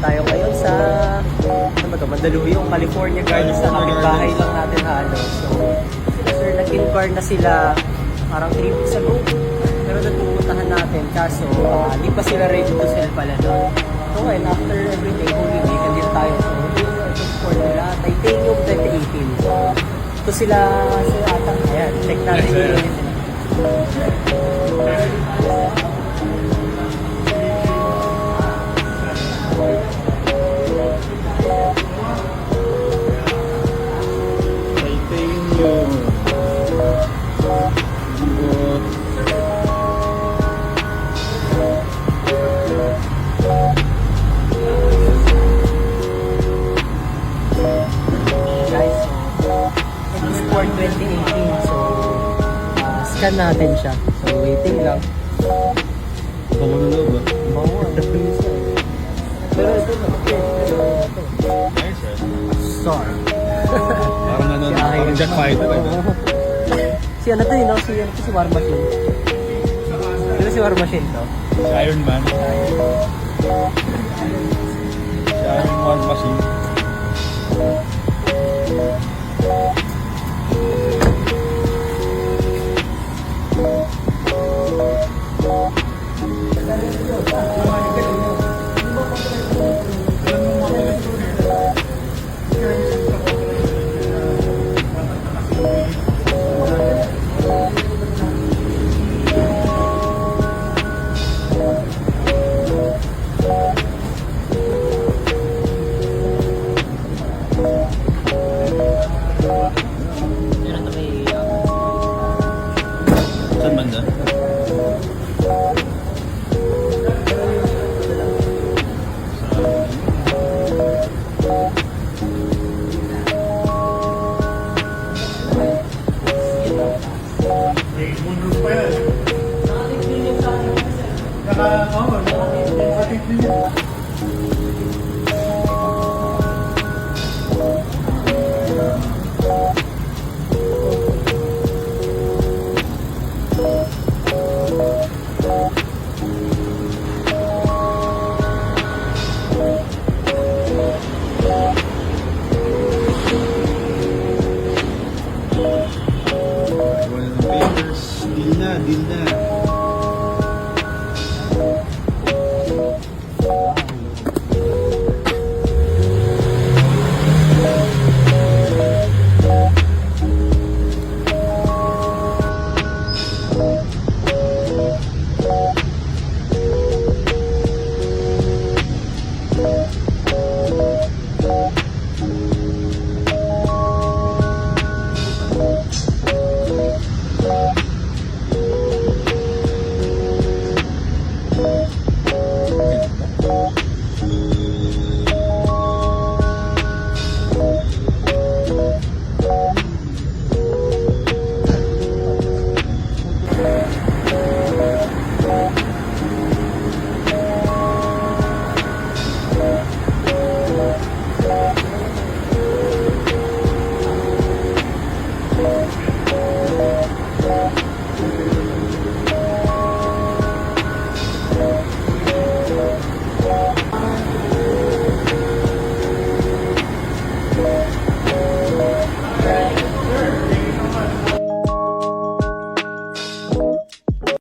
tayo ngayon sa ano ba to, Mandaluyong, California Gardens na kapitbahay lang natin halos. So, sir, nag-inquire na sila parang 3 weeks ago. Pero nagpupuntahan natin kaso hindi pa sila ready to sell pala doon. So well, after everything, holiday, kanil tayo. So, ito support nila, Titanium 2018. So, ito sila atang, ayan, check natin yung Sport 2018. So, scan natin siya. So, waiting lang. Bango na loob ah. Bango, pero ito na. Nice eh. Star. Parang ano, parang jet fighter eh. Si ano to yun, no? Si War Machine. Pero si War Machine to. Si Iron Man. Si Iron Man machine. Saan banda?